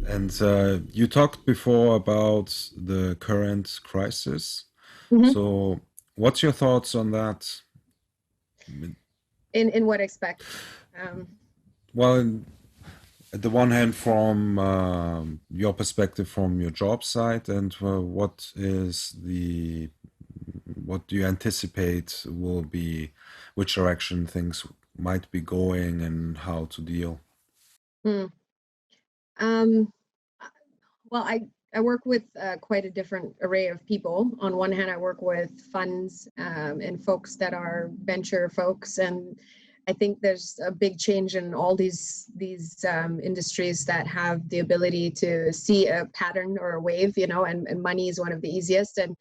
And you talked before about the current crisis. Hmm. So, what's your thoughts on that? In what aspect? Um, Well, at the one hand, from your perspective, from your job side, and what do you anticipate will be, which direction things might be going, and how to deal? hmm. um, well, I work with quite a different array of people. On one hand, I work with funds and folks that are venture folks, and I think there's a big change in all these industries that have the ability to see a pattern or a wave, and money is one of the easiest. And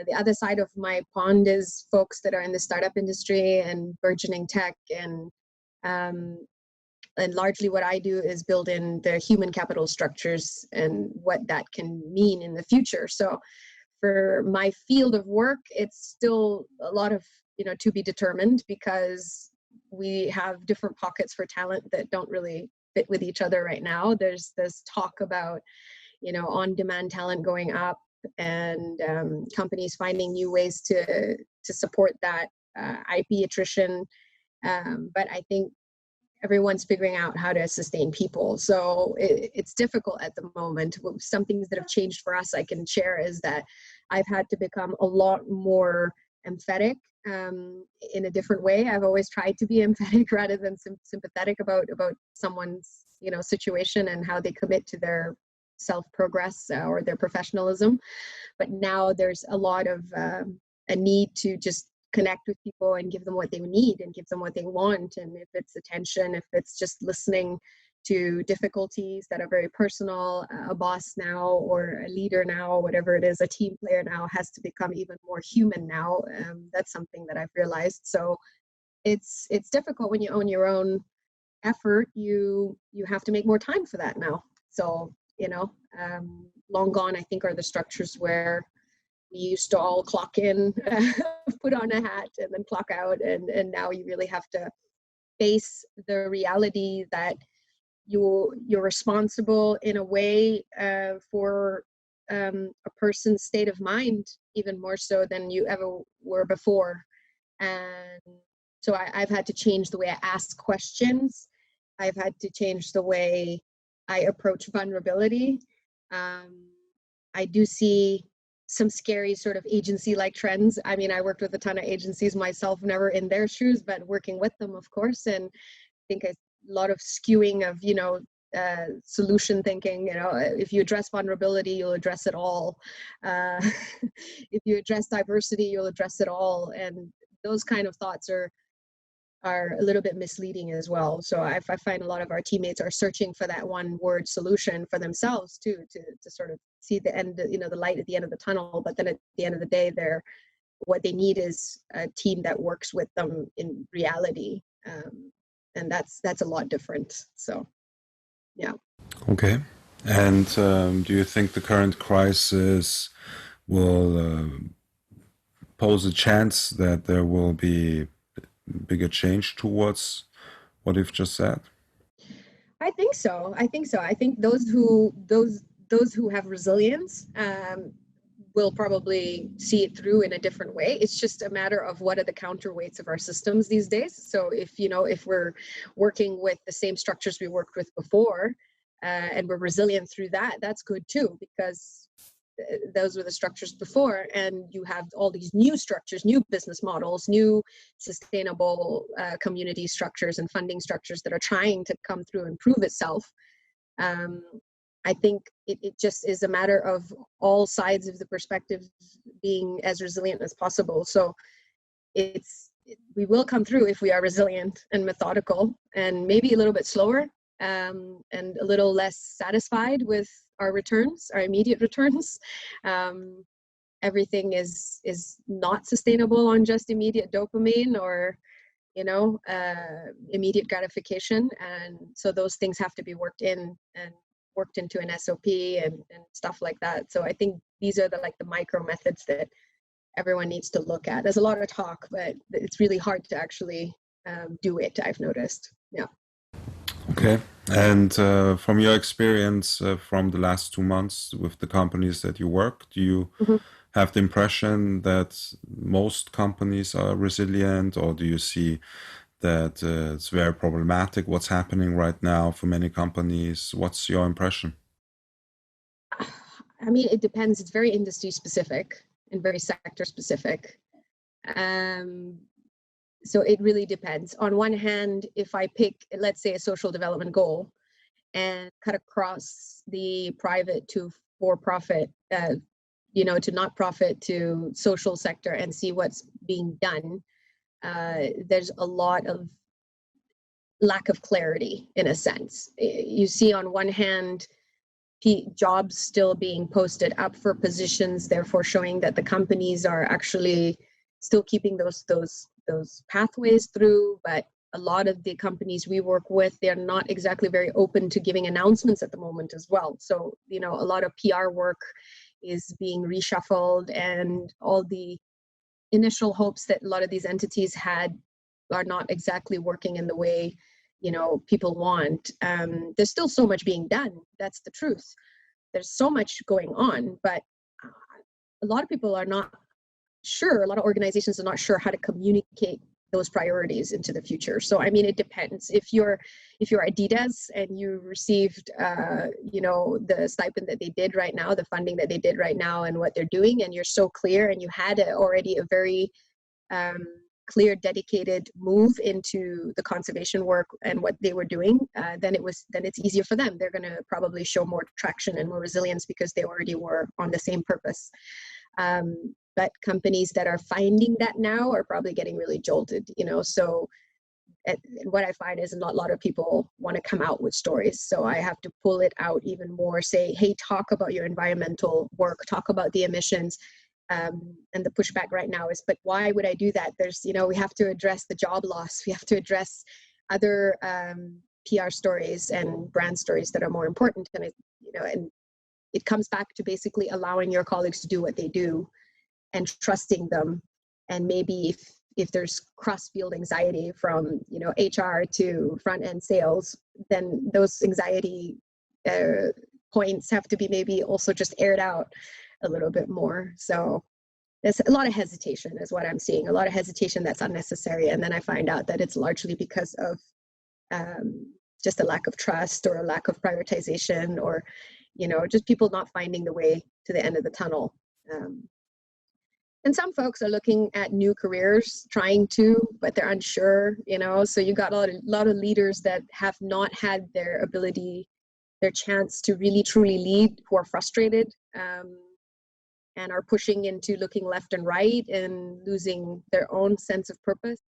the other side of my pond is folks that are in the startup industry and burgeoning tech, um, and largely what I do is build in the human capital structures and what that can mean in the future. So for my field of work, it's still a lot of, to be determined, because we have different pockets for talent that don't really fit with each other right now. There's this talk about, on-demand talent going up, and companies finding new ways to support that IP attrition. But I think everyone's figuring out how to sustain people. So it's difficult at the moment. Some things that have changed for us I can share is that I've had to become a lot more empathetic in a different way. I've always tried to be empathetic rather than sympathetic about someone's situation and how they commit to their self-progress or their professionalism. But now there's a lot of a need to just connect with people and give them what they need and give them what they want. And if it's attention, if it's just listening to difficulties that are very personal, a boss now or a leader now, whatever it is, a team player now has to become even more human now. That's something that I've realized. So it's difficult when you own your own effort. You have to make more time for that now. So long gone, I think, are the structures where we used to all clock in, put on a hat, and then clock out. And now you really have to face the reality that you're responsible in a way for a person's state of mind, even more so than you ever were before. And so I've had to change the way I ask questions. I've had to change the way I approach vulnerability. Um, I do see some scary sort of agency-like trends. I mean, I worked with a ton of agencies myself, never in their shoes, but working with them, of course. And I think a lot of skewing of, solution thinking. If you address vulnerability, you'll address it all. Uh, if you address diversity, you'll address it all. And those kind of thoughts are a little bit misleading as well. So I find a lot of our teammates are searching for that one word solution for themselves too, to sort of see the end, the light at the end of the tunnel. But then at the end of the day, what they need is a team that works with them in reality. And that's a lot different. So, yeah. Okay. And do you think the current crisis will pose a chance that there will be bigger change towards what you've just said? I think so. I think those who have resilience will probably see it through in a different way. It's just a matter of what are the counterweights of our systems these days. So if we're working with the same structures we worked with before, and we're resilient through that, that's good too, because those were the structures before, and you have all these new structures, new business models, new sustainable community structures and funding structures that are trying to come through and prove itself. um, I think it just is a matter of all sides of the perspective being as resilient as possible. So we will come through if we are resilient and methodical, and maybe a little bit slower, and a little less satisfied with our returns, our immediate returns. Um, Everything is not sustainable on just immediate dopamine or immediate gratification, and so those things have to be worked in and worked into an SOP and stuff like that. So I think these are the micro methods that everyone needs to look at. There's a lot of talk, but it's really hard to actually do it, I've noticed. Yeah. Okay. And from your experience from the last 2 months with the companies that you work, do you Mhm. have the impression that most companies are resilient, or do you see that it's very problematic what's happening right now for many companies? What's your impression? I mean, it depends. It's very industry specific and very sector specific. Um, so it really depends. On one hand, if I pick, let's say, a social development goal and cut across the private to for-profit, to not-profit to social sector and see what's being done, there's a lot of lack of clarity in a sense. You see on one hand, jobs still being posted up for positions, therefore showing that the companies are actually still keeping those pathways through. But a lot of the companies we work with, they're not exactly very open to giving announcements at the moment as well. So, a lot of PR work is being reshuffled, and all the initial hopes that a lot of these entities had are not exactly working in the way people want. There's still so much being done. That's the truth. There's so much going on, but a lot of people are not sure. A lot of organizations are not sure how to communicate those priorities into the future. So I mean, it depends. If you're Adidas and you received the stipend that they did right now, the funding that they did right now, and what they're doing, and you're so clear, and you had already a very clear, dedicated move into the conservation work and what they were doing, then it's easier for them. They're going to probably show more traction and more resilience because they already were on the same purpose. But companies that are finding that now are probably getting really jolted, so what I find is not a lot of people want to come out with stories. So I have to pull it out even more, say, hey, talk about your environmental work, talk about the emissions. And the pushback right now is, but why would I do that? There's, we have to address the job loss. We have to address other PR stories and brand stories that are more important. And and it comes back to basically allowing your colleagues to do what they do and trusting them. And maybe if there's cross-field anxiety from HR to front-end sales, then those anxiety points have to be maybe also just aired out a little bit more. So there's a lot of hesitation is what I'm seeing, a lot of hesitation that's unnecessary. And then I find out that it's largely because of just a lack of trust or a lack of prioritization, or just people not finding the way to the end of the tunnel. And some folks are looking at new careers, trying to, but they're unsure, so you got a lot of leaders that have not had their chance to really truly lead, who are frustrated and are pushing into looking left and right and losing their own sense of purpose.